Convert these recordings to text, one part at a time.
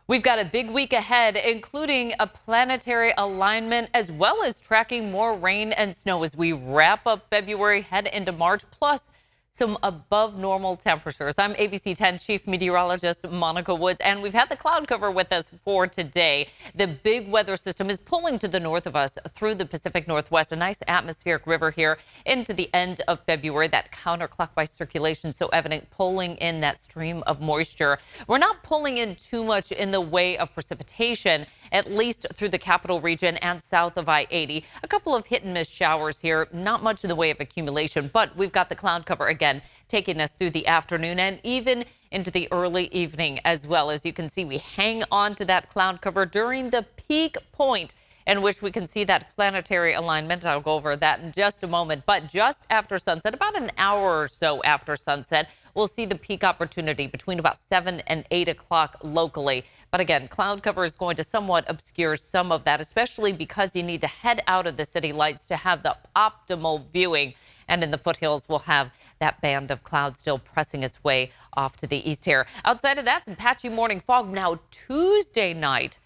We've got a big week ahead, including a planetary alignment, as well as tracking more rain and snow as we wrap up February, head into March, plus some above normal temperatures. I'm ABC 10 Chief Meteorologist Monica Woods, and we've had the cloud cover with us for today. The big weather system is pulling to the north of us through the Pacific Northwest, a nice atmospheric river here into the end of February. That counterclockwise circulation so evident, pulling in that stream of moisture. We're not pulling in too much in the way of precipitation, at least through the capital region and south of I-80. A couple of hit and miss showers here, not much in the way of accumulation, but we've got the cloud cover again taking us through the afternoon and even into the early evening as well. As you can see, we hang on to that cloud cover during the peak point in which we can see that planetary alignment. I'll go over that in just a moment. But just after sunset, about an hour or so after sunset, we'll see the peak opportunity between about 7 and 8 o'clock locally. But again, cloud cover is going to somewhat obscure some of that, especially because you need to head out of the city lights to have the optimal viewing. And in the foothills, we'll have that band of clouds still pressing its way off to the east here. Outside of that, some patchy morning fog. Now, Tuesday night,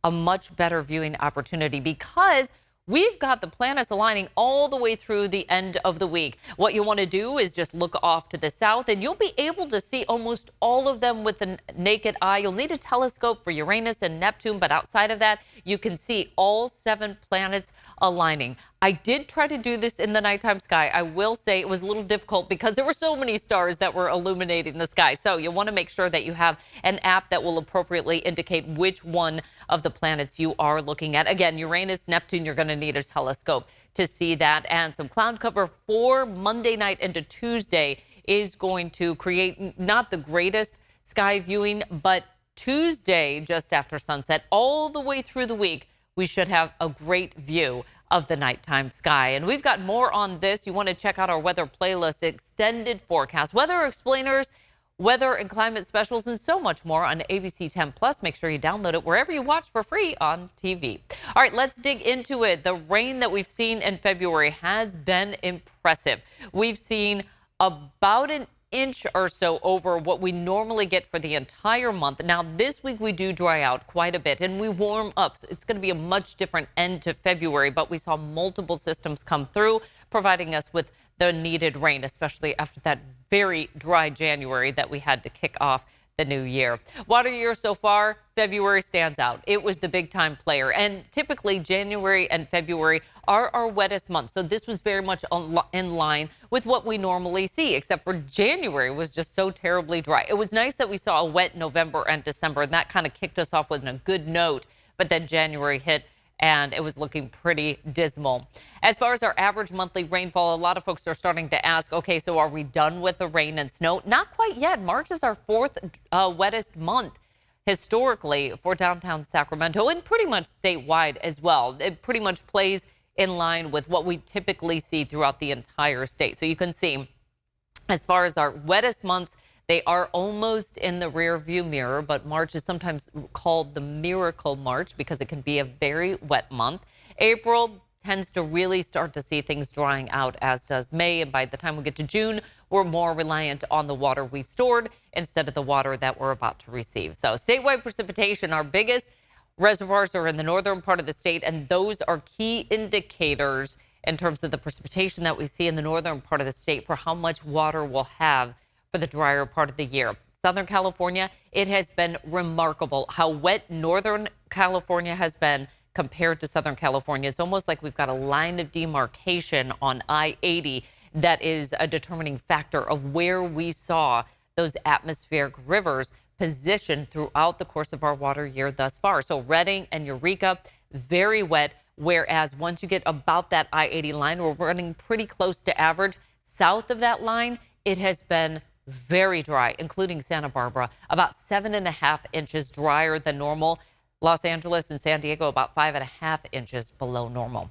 a much better viewing opportunity because we've got the planets aligning all the way through the end of the week. What you want to do is just look off to the south and you'll be able to see almost all of them with the naked eye. You'll need a telescope for Uranus and Neptune, but outside of that, you can see all 7 planets aligning. I did try to do this in the nighttime sky. I will say it was a little difficult because there were so many stars that were illuminating the sky. So you want to make sure that you have an app that will appropriately indicate which one of the planets you are looking at. Again, Uranus, Neptune, you're going to need a telescope to see that. And some cloud cover for Monday night into Tuesday is going to create not the greatest sky viewing, but Tuesday just after sunset all the way through the week, we should have a great view of the nighttime sky. And we've got more on this. You want to check out our weather playlist, extended forecast, weather explainers, weather and climate specials, and so much more on ABC 10 Plus. Make sure you download it wherever you watch for free on TV. All right, let's dig into it. The rain that we've seen in February has been impressive. We've seen about an inch or so over what we normally get for the entire month. Now, this week we do dry out quite a bit and we warm up. It's going to be a much different end to February, but we saw multiple systems come through, providing us with the needed rain, especially after that very dry January that we had to kick off the new year. Water year so far, February stands out. It was the big time player. And typically January and February are our wettest months. So this was very much in line with what we normally see, except for January was just so terribly dry. It was nice that we saw a wet November and December, and that kind of kicked us off with a good note. But then January hit and it was looking pretty dismal. As far as our average monthly rainfall, a lot of folks are starting to ask, okay, so are we done with the rain and snow? Not quite yet. March is our 4th wettest month historically for downtown Sacramento and pretty much statewide as well. It pretty much plays in line with what we typically see throughout the entire state. So you can see as far as our wettest months, they are almost in the rear view mirror, but March is sometimes called the miracle March because it can be a very wet month. April tends to really start to see things drying out, as does May. And by the time we get to June, we're more reliant on the water we've stored instead of the water that we're about to receive. So statewide precipitation, our biggest reservoirs are in the northern part of the state, and those are key indicators in terms of the precipitation that we see in the northern part of the state for how much water we'll have for the drier part of the year. Southern California, it has been remarkable how wet Northern California has been compared to Southern California. It's almost like we've got a line of demarcation on I-80 that is a determining factor of where we saw those atmospheric rivers positioned throughout the course of our water year thus far. So Redding and Eureka, very wet, whereas once you get about that I-80 line, we're running pretty close to average. South of that line, it has been very dry, including Santa Barbara, about 7.5 inches drier than normal. Los Angeles and San Diego, about 5.5 inches below normal.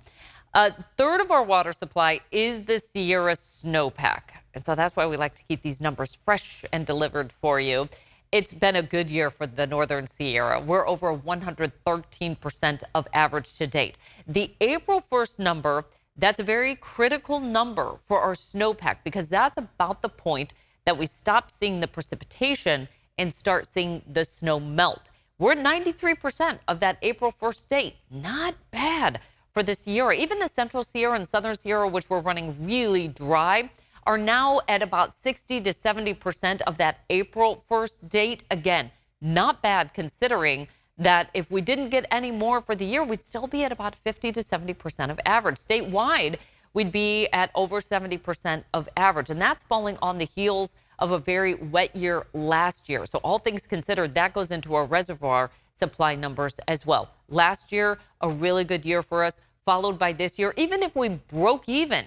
A third of our water supply is the Sierra snowpack. And so that's why we like to keep these numbers fresh and delivered for you. It's been a good year for the Northern Sierra. We're over 113% of average to date. The April 1st number, that's a very critical number for our snowpack because that's about the point that we stop seeing the precipitation and start seeing the snow melt. We're at 93% of that April 1st date. Not bad for the Sierra. Even the Central Sierra and Southern Sierra, which were running really dry, are now at about 60 to 70% of that April 1st date. Again, not bad considering that if we didn't get any more for the year, we'd still be at about 50 to 70% of average. Statewide, we'd be at over 70% of average. And that's falling on the heels of a very wet year last year. So all things considered, that goes into our reservoir supply numbers as well. Last year, a really good year for us, followed by this year. Even if we broke even,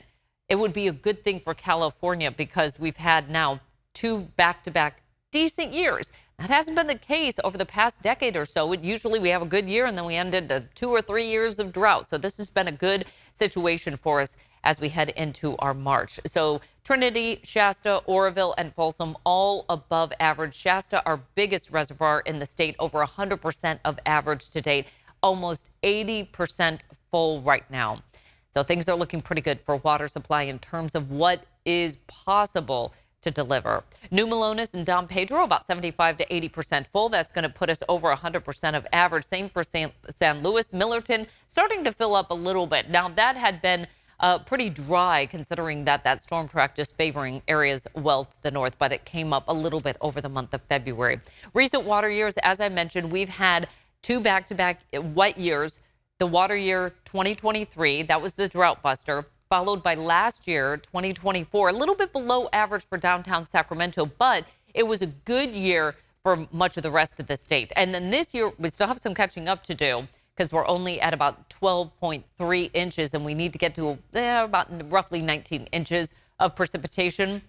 it would be a good thing for California because we've had now 2 back-to-back decent years. That hasn't been the case over the past decade or so. Usually we have a good year and then we ended 2 or 3 years of drought. So this has been a good situation for us as we head into our March. So Trinity, Shasta, Oroville, and Folsom all above average. Shasta, our biggest reservoir in the state, over 100% of average to date, almost 80% full right now. So things are looking pretty good for water supply in terms of what is possible to deliver. New Melones and Don Pedro, about 75 to 80% full. That's going to put us over 100% of average. Same for San Luis. Millerton starting to fill up a little bit. Now, that had been pretty dry considering that storm track just favoring areas well to the north, but it came up a little bit over the month of February. Recent water years, as I mentioned, we've had 2 back-to-back wet years. The water year 2023, that was the drought buster, followed by last year, 2024, a little bit below average for downtown Sacramento, but it was a good year for much of the rest of the state. And then this year, we still have some catching up to do because we're only at about 12.3 inches and we need to get to about roughly 19 inches of precipitation.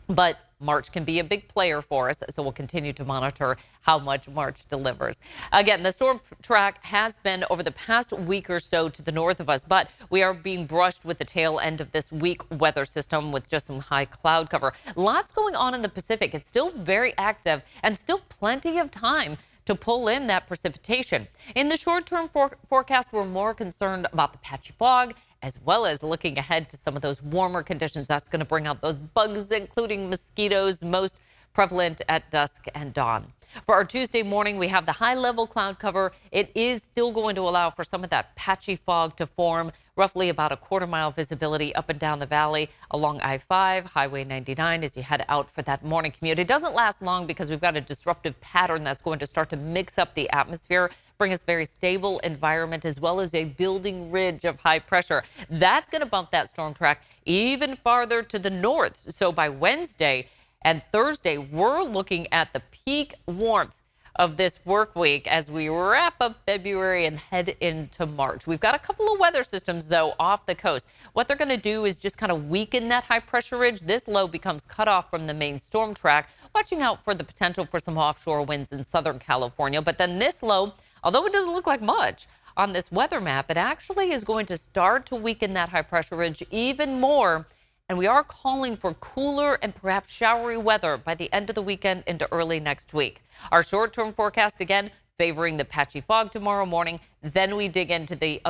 But March can be a big player for us, so we'll continue to monitor how much March delivers. Again, the storm track has been over the past week or so to the north of us, but we are being brushed with the tail end of this weak weather system with just some high cloud cover. Lots going on in the Pacific. It's still very active and still plenty of time to pull in that precipitation. In the short-term forecast, we're more concerned about the patchy fog, as well as looking ahead to some of those warmer conditions. That's going to bring out those bugs, including mosquitoes, most prevalent at dusk and dawn. For our Tuesday morning, we have the high-level cloud cover. It is still going to allow for some of that patchy fog to form, roughly about a quarter-mile visibility up and down the valley along I-5, Highway 99 as you head out for that morning commute. It doesn't last long because we've got a disruptive pattern that's going to start to mix up the atmosphere, bring us very stable environment as well as a building ridge of high pressure. That's going to bump that storm track even farther to the north. So by Wednesday and Thursday, we're looking at the peak warmth of this work week as we wrap up February and head into March. We've got a couple of weather systems, though, off the coast. What they're going to do is just kind of weaken that high pressure ridge. This low becomes cut off from the main storm track, watching out for the potential for some offshore winds in Southern California. But then this low, although it doesn't look like much on this weather map, it actually is going to start to weaken that high pressure ridge even more. And we are calling for cooler and perhaps showery weather by the end of the weekend into early next week. Our short-term forecast, again, favoring the patchy fog tomorrow morning. Then we dig into the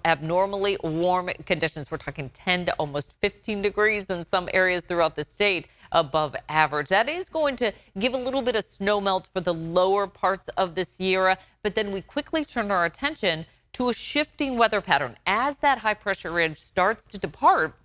abnormally warm conditions. We're talking 10 to almost 15 degrees in some areas throughout the state, above average. That is going to give a little bit of snow melt for the lower parts of the Sierra. But then we quickly turn our attention to a shifting weather pattern. As that high pressure ridge starts to depart,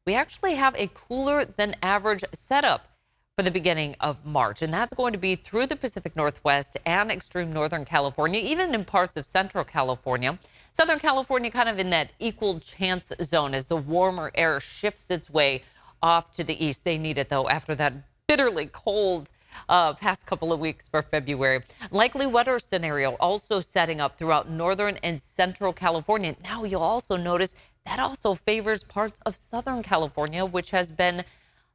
we actually have a cooler than average setup for the beginning of March. And that's going to be through the Pacific Northwest and extreme Northern California, even in parts of Central California. Southern California kind of in that equal chance zone as the warmer air shifts its way off to the east. They need it, though, after that bitterly cold past couple of weeks for February. Likely weather scenario also setting up throughout Northern and Central California. Now you'll also notice that also favors parts of Southern California, which has been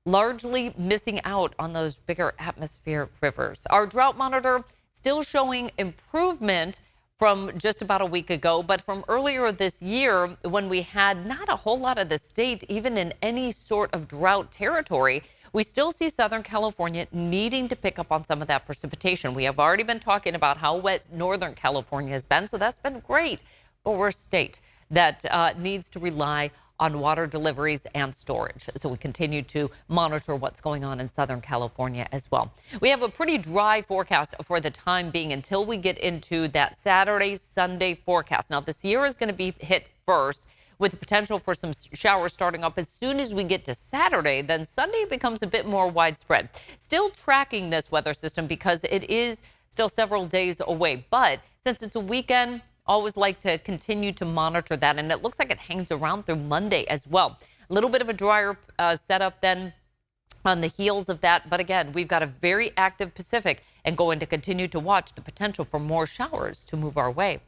largely missing out on those bigger atmospheric rivers. Our drought monitor still showing improvement from just about a week ago, but from earlier this year when we had not a whole lot of the state even in any sort of drought territory, we still see Southern California needing to pick up on some of that precipitation. We have already been talking about how wet Northern California has been, so that's been great. But we're a state that needs to rely on water deliveries and storage. So we continue to monitor what's going on in Southern California as well. We have a pretty dry forecast for the time being until we get into that Saturday, Sunday forecast. Now, the Sierra is going to be hit first, with the potential for some showers starting up as soon as we get to Saturday. Then Sunday becomes a bit more widespread. Still tracking this weather system because it is still several days away. But since it's a weekend, always like to continue to monitor that. And it looks like it hangs around through Monday as well. A little bit of a drier setup then on the heels of that. But again, we've got a very active Pacific and going to continue to watch the potential for more showers to move our way.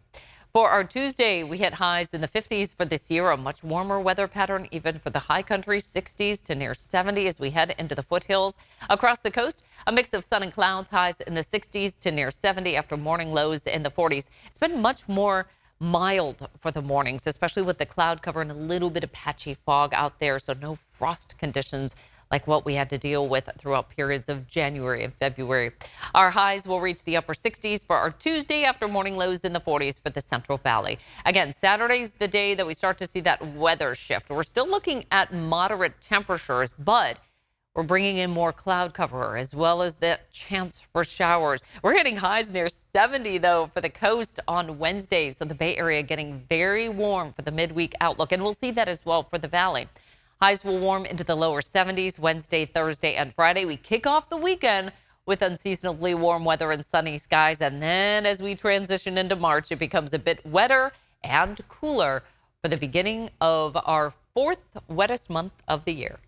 For our Tuesday, we hit highs in the 50s for the Sierra, much warmer weather pattern, even for the high country, 60s to near 70 as we head into the foothills. Across the coast, a mix of sun and clouds, highs in the 60s to near 70 after morning lows in the 40s. It's been much more mild for the mornings, especially with the cloud cover and a little bit of patchy fog out there. So no frost conditions like what we had to deal with throughout periods of January and February. Our highs will reach the upper 60s for our Tuesday after morning lows in the 40s for the Central Valley. Again, Saturday's the day that we start to see that weather shift. We're still looking at moderate temperatures, but we're bringing in more cloud cover as well as the chance for showers. We're hitting highs near 70, though, for the coast on Wednesday. So the Bay Area getting very warm for the midweek outlook. And we'll see that as well for the valley. Highs will warm into the lower 70s Wednesday, Thursday, and Friday. We kick off the weekend with unseasonably warm weather and sunny skies. And then as we transition into March, it becomes a bit wetter and cooler for the beginning of our fourth wettest month of the year.